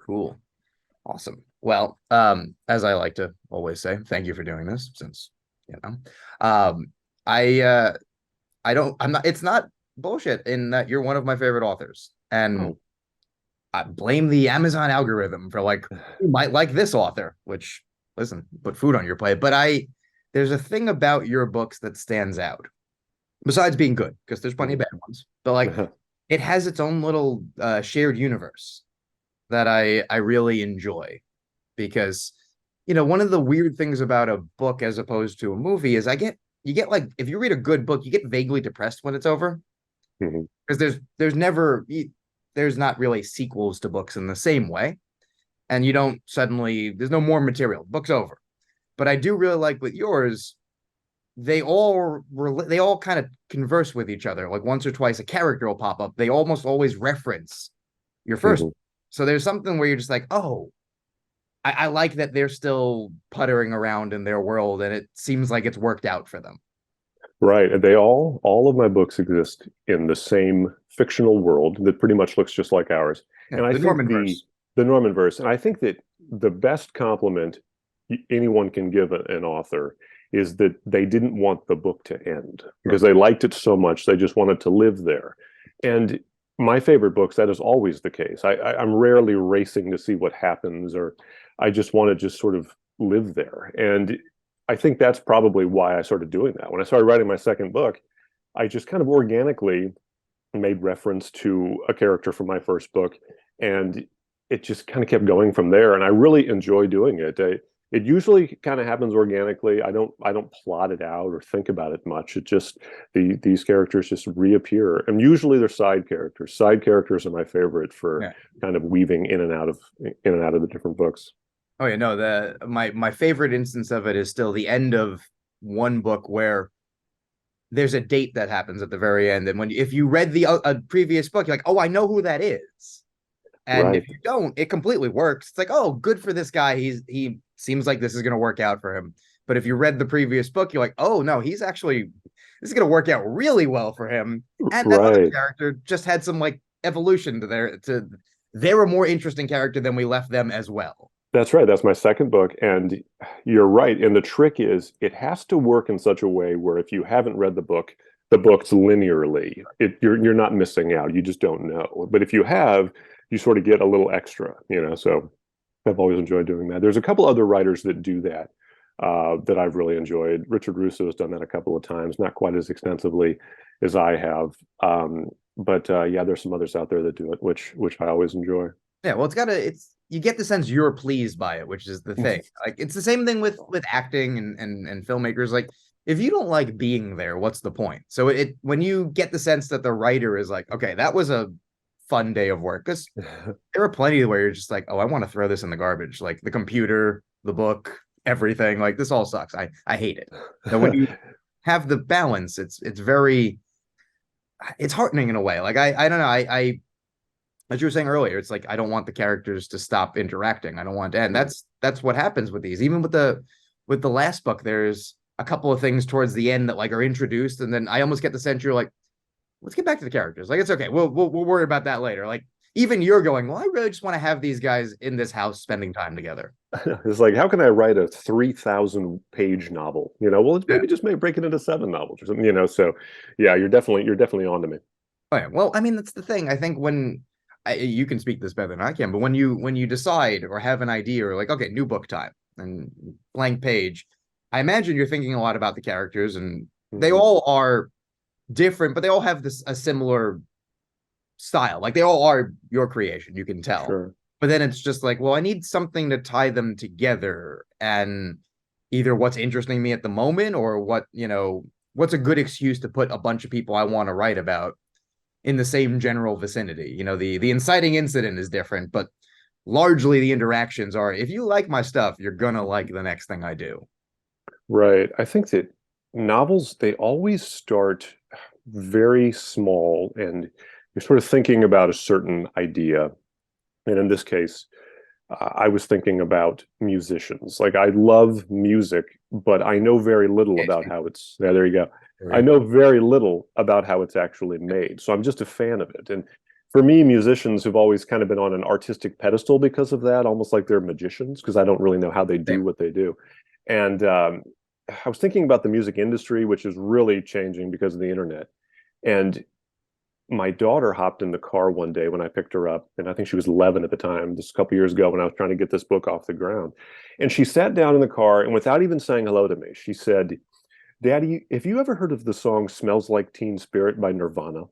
Cool. Awesome. Well, as I like to always say, thank you for doing this since, you know, um, I, I'm not, it's not bullshit in that you're one of my favorite authors. And Oh, I blame the Amazon algorithm for like, you might like this author, which, listen, put food on your plate. But there's a thing about your books that stands out besides being good, because there's plenty of mhm. bad ones, but like it has its own little shared universe that I really enjoy because one of the weird things about a book as opposed to a movie is you get like if you read a good book, you get vaguely depressed when it's over Mhm. because there's not really sequels to books in the same way, and you don't suddenly there's no more material. Book's over. But I do really like with yours, they all kind of converse with each other. Like once or twice a character will pop up. They almost always reference your first. Mhm. So there's something where you're just like, oh, I like that they're still puttering around in their world and it seems like it's worked out for them. Right. And all of my books exist in the same fictional world that pretty much looks just like ours. Yeah, And I the think Norman verse. the Norman verse, and I think that the best compliment anyone can give an author is that they didn't want the book to end because Right. they liked it so much they just wanted to live there. And my favorite books, that is always the case. I'm rarely racing to see what happens, or I just want to just sort of live there. And I think that's probably why I started doing that. When I started writing my second book, I just kind of organically made reference to a character from my first book, and it just kind of kept going from there. And I really enjoy doing it. It usually kind of happens organically. I don't plot it out or think about it much. It just these characters just reappear, and usually they're side characters. Side characters are my favorite for Yeah. kind of weaving in and out of the different books. Oh yeah, no, the my favorite instance of it is still the end of one book where there's a date that happens at the very end, and when if you read the previous book, you're like, oh, I know who that is. And if Right. you don't, it completely works. It's like, oh, good for this guy. He seems like this is going to work out for him. But if you read the previous book, you're like, oh no, this is going to work out really well for him. And that other Right. character just had some like evolution to they're a more interesting character than we left them as well. That's right. That's my second book. And you're right. And the trick is it has to work in such a way where if you haven't read the book's linearly. You're not missing out. You just don't know. But if you have, you sort of get a little extra. So I've always enjoyed doing that. There's a couple other writers that do that that I've really enjoyed. Richard Russo has done that a couple of times, not quite as extensively as I have. But yeah, there's some others out there that do it, which I always enjoy. Yeah, well, it's you get the sense you're pleased by it, which is the thing. Like it's the same thing with acting and filmmakers. Like if you don't like being there, what's the point? So it when you get the sense that the writer is like, okay, that was a fun day of work. Because there are plenty where you're just like, oh, I want to throw this in the garbage. Like the computer, the book, everything. Like this all sucks. I hate it. So when you have the balance, it's heartening in a way. Like I don't know. I as you were saying earlier, it's like I don't want the characters to stop interacting. I don't want to end. That's what happens with these. Even with the last book, there's a couple of things towards the end that like are introduced, and then I almost get the sense you're like, let's get back to the characters. Like it's okay. We'll worry about that later. Like even you're going, well, I really just want to have these guys in this house spending time together. It's like, how can I write a 3,000 page novel? Well, it's Yeah. maybe just maybe break it into seven novels or something. So yeah, you're definitely on to me. Oh, yeah. Well, I mean, that's the thing. I think you can speak this better than I can, but when you decide or have an idea or like, okay, new book time and blank page, I imagine you're thinking a lot about the characters and they Mhm. all are different, but they all have this a similar style. Like they all are your creation, you can tell. Sure. But then it's just like, well, I need something to tie them together and either what's interesting me at the moment or what's a good excuse to put a bunch of people I want to write about in the same general vicinity. The inciting incident is different, but largely the interactions are if you like my stuff, you're gonna like the next thing I do. Right. I think that novels, they always start very small and you're sort of thinking about a certain idea. And in this case, I was thinking about musicians. Like I love music, but I know very little about how it's, there you go. I know very little about how it's actually made. So I'm just a fan of it. And for me, musicians have always kind of been on an artistic pedestal because of that, almost like they're magicians, because I don't really know how they do Same. what they do. And I was thinking about the music industry, which is really changing because of the internet. And my daughter hopped in the car one day when I picked her up, and I think she was 11 at the time, just a couple years ago when I was trying to get this book off the ground. And she sat down in the car, and without even saying hello to me, she said, Daddy, have you ever heard of the song Smells Like Teen Spirit by Nirvana?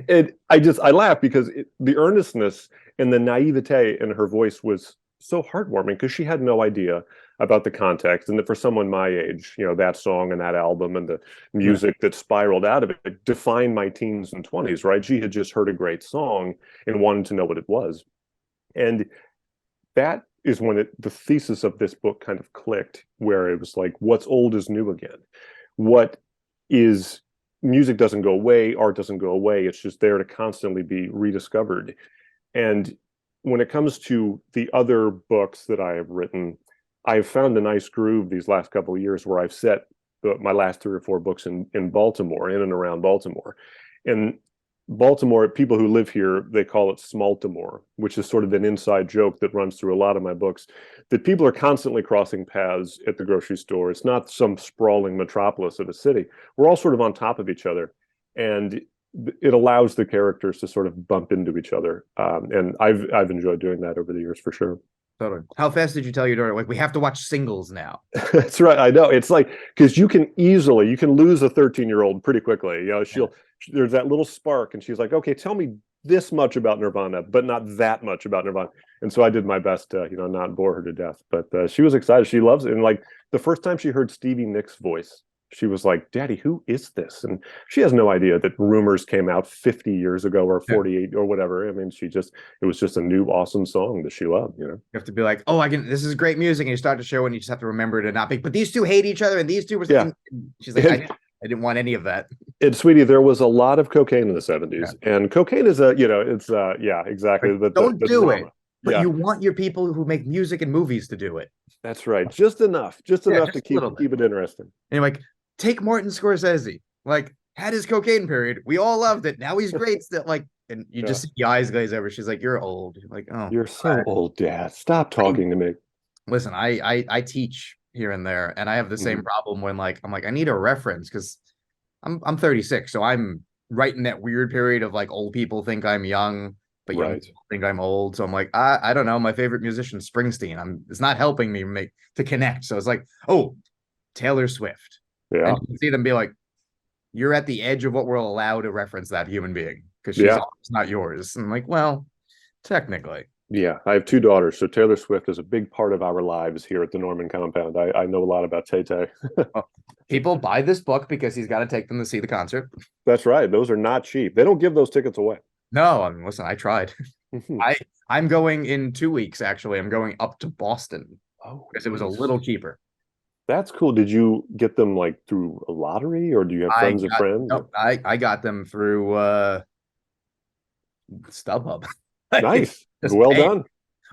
And I laugh because the earnestness and the naivete in her voice was so heartwarming because she had no idea about the context, and that for someone my age, that song and that album and the Yeah. music that spiraled out of it defined my teens and 20s, right? She had just heard a great song and wanted to know what it was. And that is when the thesis of this book kind of clicked, where it was like, what's old is new again. What is music doesn't go away, art doesn't go away. It's just there to constantly be rediscovered. And when it comes to the other books that I have written, I've found a nice groove these last couple of years where I've set my last 3 or 4 books in Baltimore, in and around Baltimore. And Baltimore, people who live here, they call it Smaltimore, which is sort of an inside joke that runs through a lot of my books, that people are constantly crossing paths at the grocery store. It's not some sprawling metropolis of a city. We're all sort of on top of each other. And it allows the characters to sort of bump into each other. And I've enjoyed doing that over the years for sure. Totally. How fast did you tell your daughter, like, we have to watch Singles now? That's right. I know. It's like, because you can lose a 13-year-old pretty quickly. There's that little spark, and she's like, okay, tell me this much about Nirvana, but not that much about Nirvana. And so I did my best to, not bore her to death. But she was excited. She loves it. And like the first time she heard Stevie Nicks' voice, she was like, Daddy, who is this? And she has no idea that Rumors came out 50 years ago or Yeah. 48 or whatever. I mean, it was just a new, awesome song that she loved. You have to be like, oh, this is great music. And you start to show, and you just have to remember to not be, but these two hate each other, and these two were, Yeah. and she's like, I didn't want any of that. And sweetie, there was a lot of cocaine in the 70s. Yeah. And cocaine is yeah, exactly. Like, don't do it. But Yeah, you want your people who make music and movies to do it. that's right. Just enough Yeah, to just a keep little bit. it interesting. And you're like, take Martin Scorsese. Like, had his cocaine period. We all loved it. Now he's great still. Like, and you just see the eyes glaze over. She's like, you're old. You're like, oh, You're so old, Dad. Stop talking to me. listen, I teach here and there, and I have the same problem when, like, I'm like, I need a reference because I'm 36, so I'm right in that weird period of like old people think I'm young, but young Right. people think I'm old. So I'm like, I don't know. My favorite musician, Springsteen. It's not helping me to connect. So it's like, oh, Taylor Swift. Yeah. And you can see them be like, you're at the edge of what we're allowed to reference that human being because Yeah. she's not yours. And I'm like, well, technically. Yeah. I have 2 daughters, so Taylor Swift is a big part of our lives here at the Norman compound. I know a lot about Tay Tay. Well, people buy this book because he's got to take them to see the concert. That's right. Those are not cheap. They don't give those tickets away. No, I mean, listen, I tried. I'm going in 2 weeks, actually. I'm going up to Boston because it was a little cheaper. That's cool. Did you get them like through a lottery, or do you have friends of friends? No, I got them through StubHub. Nice. Well done.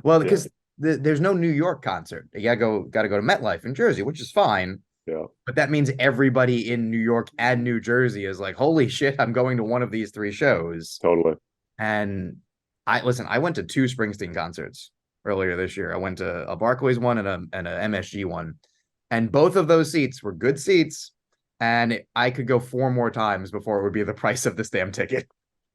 Well, because there's no New York concert. You gotta go to MetLife in Jersey, which is fine. Yeah. But that means everybody in New York and New Jersey is like, holy shit, I'm going to one of these 3 shows. Totally. And I went to 2 Springsteen concerts earlier this year. I went to a Barclays one and a MSG one. And both of those seats were good seats. And I could go 4 more times before it would be the price of this damn ticket.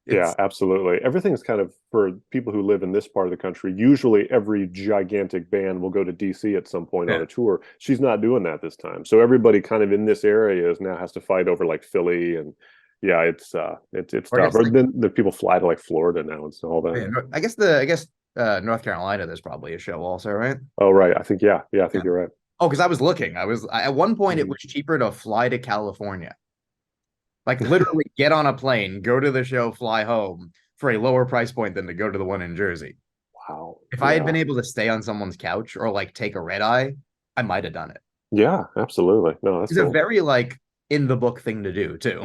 Yeah, absolutely. Everything's kind of, for people who live in this part of the country, usually every gigantic band will go to DC at some point on a tour. She's not doing that this time. So everybody kind of in this area now has to fight over like Philly, and yeah, it's tough. Or then the people fly to like Florida now and all that. Yeah, I guess North Carolina, there's probably a show also, right? Oh, right. I think you're right. Oh, because I was looking. At one point it was cheaper to fly to California. Like, literally get on a plane, go to the show, fly home for a lower price point than to go to the one in Jersey. Wow. If I had been able to stay on someone's couch or like take a red eye, I might have done it. Yeah, absolutely. No, that's It's a very like in the book thing to do too.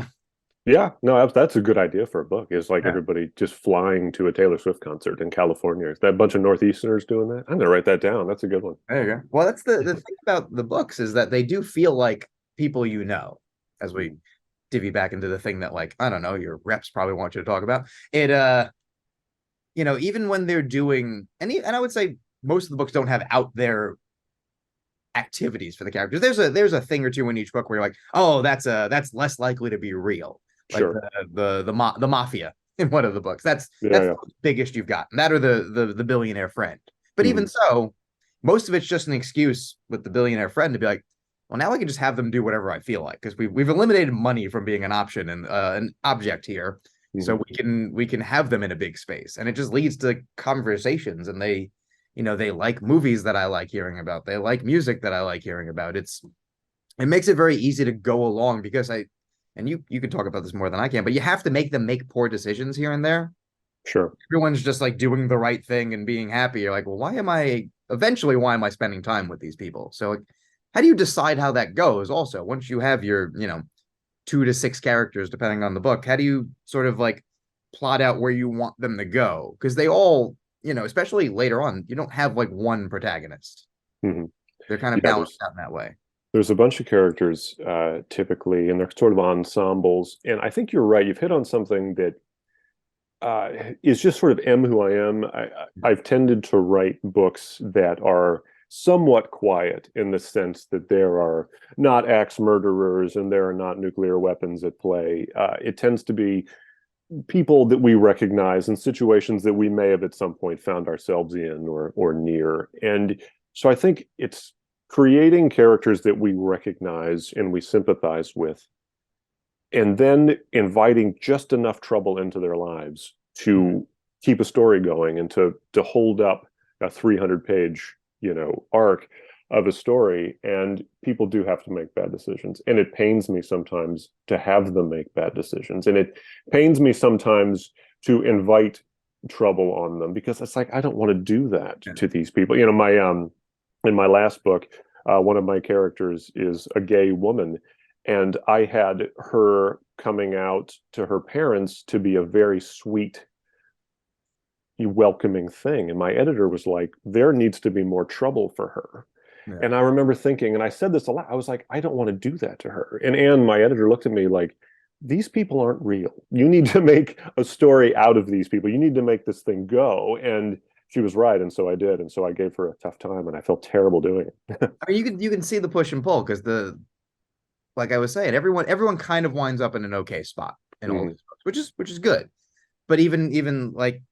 Yeah, no, that's a good idea for a book. Is like everybody just flying to a Taylor Swift concert in California. Is that a bunch of Northeasterners doing that? I'm gonna write that down. That's a good one. There you go. Well, that's the thing about the books is that they do feel like people as we divvy back into the thing that, like, I don't know, your reps probably want you to talk about. even when they're doing and I would say most of the books don't have out there activities for the characters. There's a thing or two in each book where you're like, oh, that's less likely to be real, like Sure. the mafia in one of the books. Yeah, That's yeah. the biggest you've got, that or the billionaire friend. But even Mhm. so, most of it's just an excuse with the billionaire friend to be like, well, now I can just have them do whatever I feel like because we've eliminated money from being an option and an object here, so Mhm. we can have them in a big space, and it just leads to conversations, and they like movies that I like hearing about. They like music that I like hearing about. It makes it very easy to go along because and you can talk about this more than I can, but you have to make them make poor decisions here and there. Sure. Everyone's just like doing the right thing and being happy. You're like, well, why am I spending time with these people? So like, how do you decide how that goes? Also, once you have your, 2 to 6 characters, depending on the book, how do you sort of like plot out where you want them to go? Because they all, especially later on, you don't have like one protagonist. Mhm. They're kind of Yeah, balanced out in that way. there's a bunch of characters typically, and they're sort of ensembles. And I think you're right. You've hit on something that is just sort of am who I am. I've tended to write books that are somewhat quiet in the sense that there are not axe murderers and there are not nuclear weapons at play. It tends to be people that we recognize in situations that we may have at some point found ourselves in or near. And so I think it's creating characters that we recognize and we sympathize with, and then inviting just enough trouble into their lives Mhm. to keep a story going and to hold up a 300 page arc of a story. And people do have to make bad decisions, and it pains me sometimes to have them make bad decisions, and it pains me sometimes to invite trouble on them because it's like I don't want to do that Yeah. to these people. My in my last book, one of my characters is a gay woman, and I had her coming out to her parents to be a very sweet, welcoming thing. And my editor was like, there needs to be more trouble for her. Yeah. And I remember thinking, and I said this a lot, I was like, I don't want to do that to her. And Anne, my editor, looked at me like, these people aren't real. You need to make a story out of these people. You need to make this thing go. And she was right. And so I did. And so I gave her a tough time and I felt terrible doing it. I mean, you can see the push and pull because like I was saying, everyone kind of winds up in an okay spot in all Mhm. these books, which is good. But even like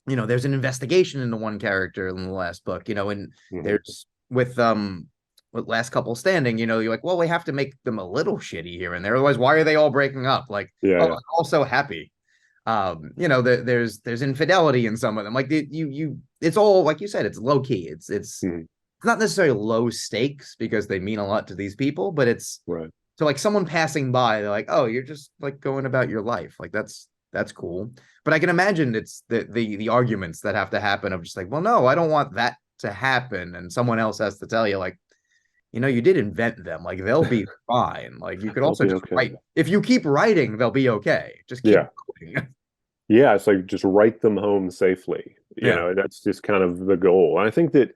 there's an investigation into one character in the last book, and Mhm. there's with Last Couple Standing, you're like, well, we have to make them a little shitty here and there. Otherwise, why are they all breaking up? Like, Yeah, oh, yeah. they're all so happy. There's infidelity in some of them. Like it's all like you said, it's low key. Mhm. It's not necessarily low stakes because they mean a lot to these people, but it's Right. so like someone passing by, they're like, "Oh, you're just like going about your life." Like that's cool. But I can imagine it's the arguments that have to happen of just like, "Well, no, I don't want that to happen," and someone else has to tell you like, you did invent them. Like they'll be fine. Like you could They'll also be just okay. write. If you keep writing, they'll be okay. Just keep Yeah. going. Yeah, it's like just write them home safely. Yeah. That's just kind of the goal. And I think that,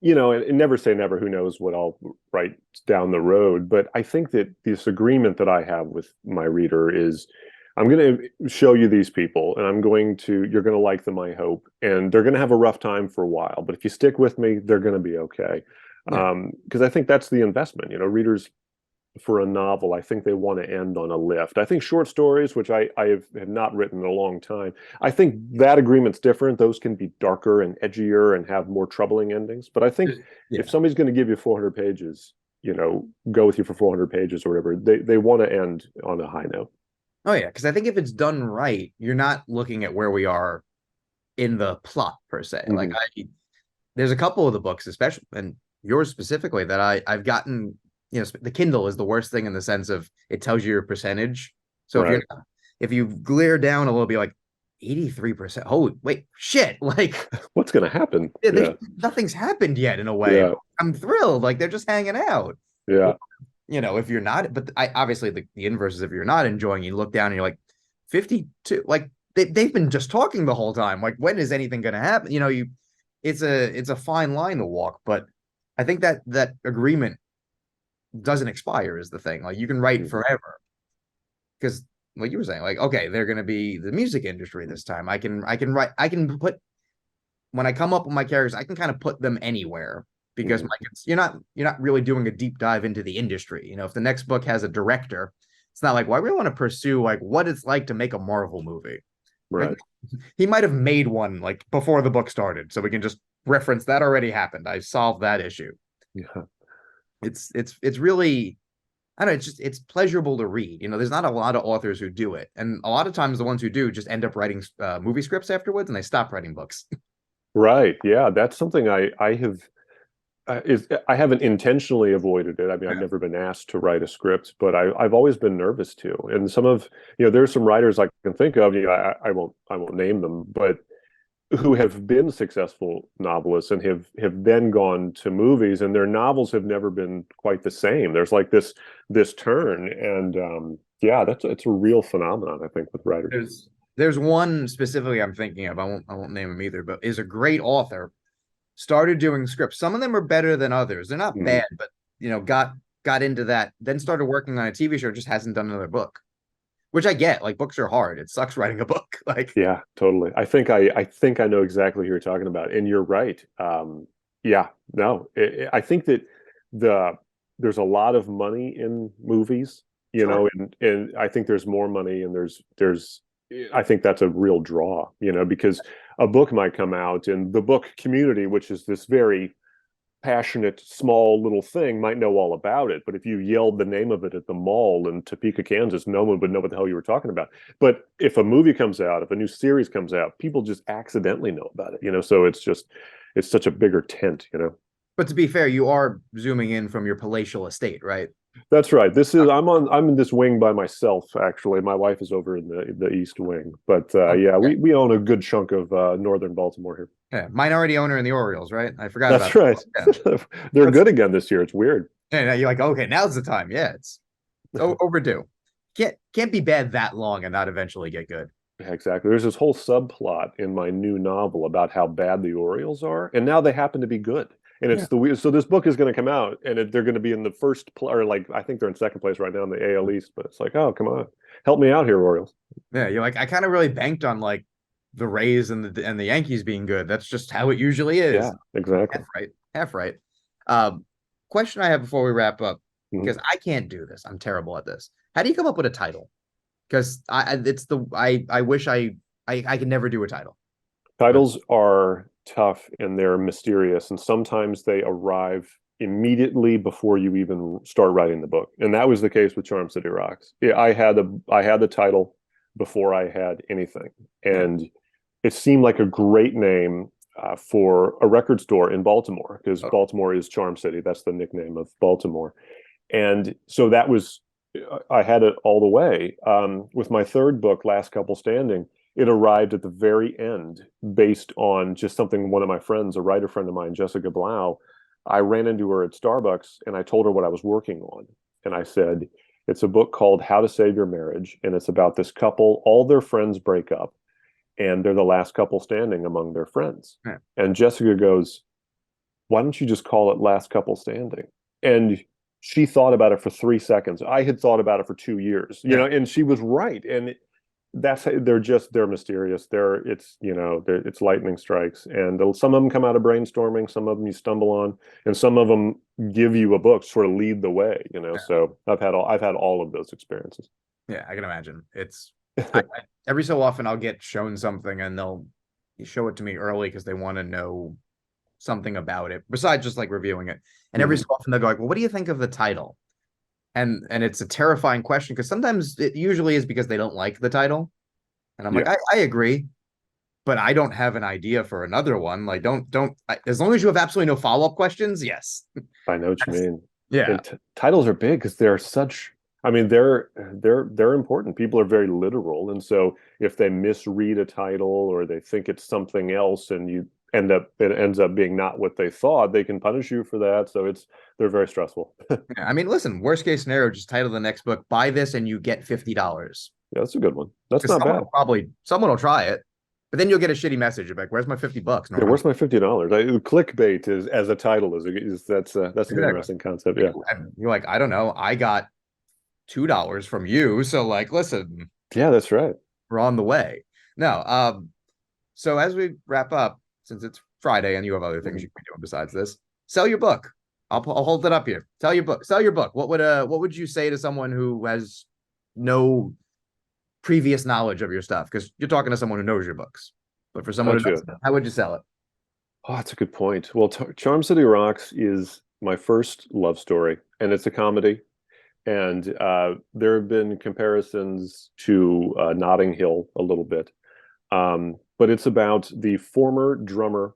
and never say never, who knows what I'll write down the road. But I think that this agreement that I have with my reader is I'm going to show you these people and you're going to like them, I hope. And they're going to have a rough time for a while. But if you stick with me, they're going to be okay. Yeah. Because I think that's the investment. Readers for a novel, I think they want to end on a lift. I think short stories, which I have not written in a long time, I think that agreement's different. Those can be darker and edgier and have more troubling endings. But I think if Yeah. somebody's going to give you 400 pages, go with you for 400 pages or whatever, they want to end on a high note. Oh yeah, because I think if it's done right, you're not looking at where we are in the plot per se. Like Hmm. there's a couple of the books, especially and yours specifically, that I've gotten. The Kindle is the worst thing in the sense of it tells you your percentage. So Right. if you glare down a little bit, like 83%. Oh wait, shit! Like What's going to happen? Yeah. nothing's happened yet in a way. And Yeah. I'm thrilled. Like they're just hanging out. Yeah. Or, if you're not, but I obviously the inverse is if you're not enjoying, you look down and you're like 52. Like they've been just talking the whole time. Like when is anything going to happen? It's a fine line to walk, but I think that agreement doesn't expire is the thing. Like you can write Mhm. forever because like you were saying, like, okay, they're gonna be the music industry this time. I can write, I can put, when I come up with my characters, I can kind of put them anywhere because Mhm. like you're not really doing a deep dive into the industry. If the next book has a director, it's not like, well, I really want to pursue like what it's like to make a Marvel movie. Like Right. he might have made one like before the book started, so we can just reference that already happened. I solved that issue. Yeah. It's really, I don't know, it's pleasurable to read. There's not a lot of authors who do it, and a lot of times the ones who do just end up writing movie scripts afterwards, and they stop writing books. Right. Yeah. That's something I have I haven't intentionally avoided it. I mean, I've Yeah. never been asked to write a script, but I've always been nervous to. And some of, there's some writers I can think of, I won't name them, but who have been successful novelists and have then gone to movies, and their novels have never been quite the same. There's like this turn, and yeah, it's a real phenomenon, I think, with writers. There's one specifically I'm thinking of. I won't name him either, but is a great author. Started doing scripts. Some of them are better than others. They're not Mhm. bad, but got into that. Then started working on a TV show. Just hasn't done another book, which I get. Like books are hard. It sucks writing a book. Like Yeah, totally. I think I know exactly who you're talking about, and you're right. Yeah, no, I think that the there's a lot of money in movies, sure. and I think there's more money, and there's I think that's a real draw, because a book might come out, and the book community, which is this very passionate, small little thing, might know all about it. But if you yelled the name of it at the mall in Topeka, Kansas, no one would know what the hell you were talking about. But if a movie comes out, if a new series comes out, people just accidentally know about it. So it's such a bigger tent. But to be fair, you are zooming in from your palatial estate, right? That's right. I'm in this wing by myself, actually. My wife is over in the East Wing. But yeah, Okay. we own a good chunk of northern Baltimore here. Yeah. Minority owner in the Orioles, right? I forgot about That's right. that. Yeah. They're That's, good again this year. It's weird. yeah, you're like, okay, now's the time. Yeah, it's overdue. Can't be bad that long and not eventually get good. Yeah, exactly. There's this whole subplot in my new novel about how bad the Orioles are, and now they happen to be good. And Yeah. it's the weird. So this book is going to come out, and they're going to be in the or like I think they're in second place right now in the AL East. But it's like, oh, come on, help me out here, Orioles. Yeah, you're like, I kind of really banked on like the Rays and the Yankees being good. That's just how it usually Yeah, is. exactly. Half right, half right. Um, Question I have before we wrap up, Mhm. because I can't do this. I'm terrible at this. How do you come up with a title? Because it's the I wish I could never do a title. But Titles are tough and they're mysterious, and sometimes they arrive immediately before you even start writing the book. And that was the case with Charm City Rocks. Yeah, I had the title before I had anything, yeah, and it seemed like a great name for a record store in Baltimore, because oh, Baltimore is Charm City. That's the nickname of Baltimore. And so that was, I had it all the way. With my third book, Last Couple Standing, it arrived at the very end based on just something one of my friends, a writer friend of mine, Jessica Blau. I ran into her at Starbucks and I told her what I was working on. And I said, it's a book called How to Save Your Marriage. And it's about this couple, all their friends break up, and they're the last couple standing among their friends. yeah, And Jessica goes, why don't you just call it Last Couple Standing? And she thought about it for 3 seconds. I had thought about it for 2 years, yeah. and she was right. And they're mysterious. It's lightning strikes, and some of them come out of brainstorming, some of them you stumble on, and some of them give you a book, sort of lead the way. So I've had all of those experiences. Yeah, I can imagine. Every so often I'll get shown something and they'll show it to me early because they want to know something about it besides just like reviewing it. And every Mhm. so often they'll go like, "Well, what do you think of the title?" And it's a terrifying question because sometimes it usually is because they don't like the title, and I'm like, Yeah, I agree, but I don't have an idea for another one. Like, as long as you have absolutely no follow-up questions, yes. I know what you mean. Yeah, And titles are big because they're such. I mean, they're important. People are very literal, and so if they misread a title or they think it's something else, and it ends up being not what they thought, they can punish you for that. So they're very stressful. Yeah, yeah. I mean, listen, worst case scenario, just title the next book, buy this and you get $50. that's a good one. That's Because not bad. someone will try it, but then you'll get a shitty message of like, "Where's my $50, Yeah, Norman?" where's my $50? Clickbait is as a title is that's an Exactly. interesting concept. Like, Yeah. and you're like, I don't know, I got $2 from you, so like, listen. Yeah, that's right. We're on the way. No, so as we wrap up, since it's Friday and you have other things Mhm. you can be doing besides this, sell your book. I'll hold it up here. Tell your book. Sell your book. What would you say to someone who has no previous knowledge of your stuff? Because you're talking to someone who knows your books. But for someone who Gotcha. doesn't, how would you sell it? Oh, that's a good point. Well, Charm City Rocks is my first love story, and it's a comedy. And there have been comparisons to Notting Hill a little bit. But it's about the former drummer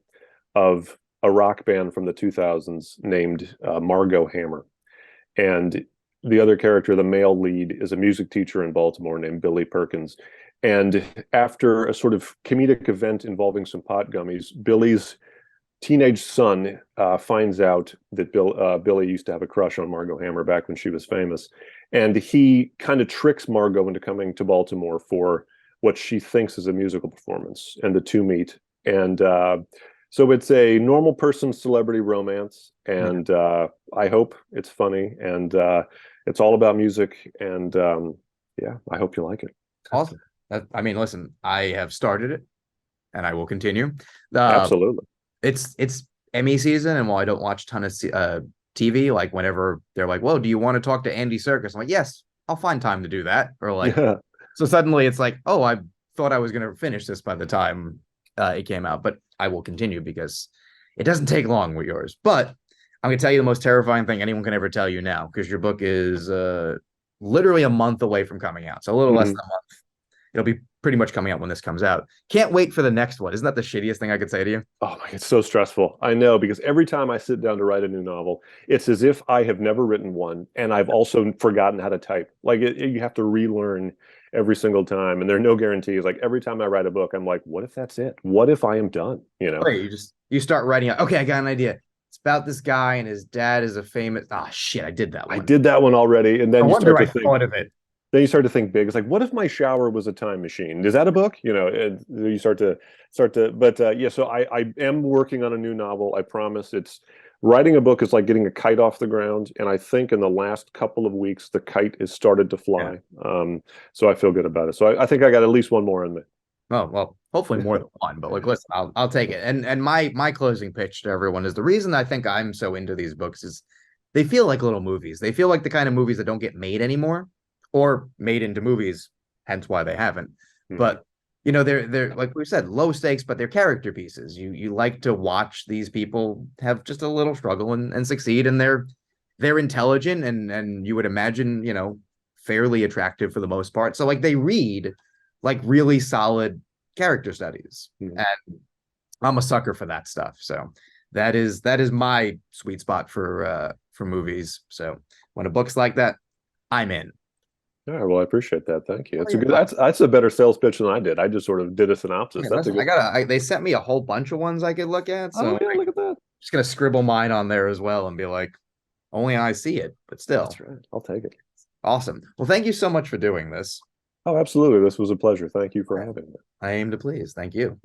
of a rock band from the 2000s named Margot Hammer. And the other character, the male lead, is a music teacher in Baltimore named Billy Perkins. And after a sort of comedic event involving some pot gummies, Billy's teenage son finds out that Billy used to have a crush on Margot Hammer back when she was famous, and he kind of tricks Margot into coming to Baltimore for what she thinks is a musical performance, and the two meet. And so it's a normal person celebrity romance, Yeah. and I hope it's funny, and it's all about music, and yeah, I hope you like it. Awesome. I mean, listen, I have started it and I will continue. Uh, Absolutely. it's Emmy season, and while I don't watch a ton of TV, like whenever they're like, "Whoa, do you want to talk to Andy Serkis?" I'm like, "Yes, I'll find time to do that." Or like, Yeah. so suddenly it's like, "Oh, I thought I was going to finish this by the time it came out," but I will continue because it doesn't take long with yours. But I'm going to tell you the most terrifying thing anyone can ever tell you now, because your book is literally a month away from coming out, so a little less Mhm. than a month. It'll be pretty much coming out when this comes out. Can't wait for the next one. Isn't that the shittiest thing I could say to you? Oh my, it's so stressful. I know because every time I sit down to write a new novel, it's as if I have never written one and I've also forgotten how to type. Like you have to relearn every single time, and there are no guarantees. Like every time I write a book, I'm like, what if that's it? What if I am done? You know? Right. You start writing out. Okay, I got an idea. It's about this guy and his dad is a famous. Ah, shit, I did that I one. did that one already, and No then you wonder start I to think. thought of it. Then you start to think big. It's like, what if my shower was a time machine? Is that a book? You know, and you start to. But yeah, so I am working on a new novel. I promise. It's writing a book is like getting a kite off the ground, and I think in the last couple of weeks the kite has started to Yeah. fly. So I feel good about it. So I think I got at least one more in me. Oh well, hopefully more than one. But like, listen, I'll take it. And my closing pitch to everyone is the reason I think I'm so into these books is they feel like little movies. They feel like the kind of movies that don't get made anymore or made into movies, hence why they haven't. Mhm. But they're like we said, low stakes, but they're character pieces. You like to watch these people have just a little struggle and succeed, and they're intelligent and you would imagine, fairly attractive for the most part. So like they read like really solid character studies. Mhm. And I'm a sucker for that stuff. So that is my sweet spot for movies. So when a book's like that, I'm in. All right, well, I appreciate that. Thank you. Oh, That's a you're good. fine. That's a better sales pitch than I did. I just sort of did a Okay, synopsis. That's a listen, good. they sent me a whole bunch of ones I could look at. So Oh I'm yeah, look at that. just gonna scribble mine on there as well and be like, only I see it, but still That's right. I'll take it. awesome. Well, thank you so much for doing this. Oh, absolutely. This was a pleasure. Thank you for having me. I aim to please. Thank you.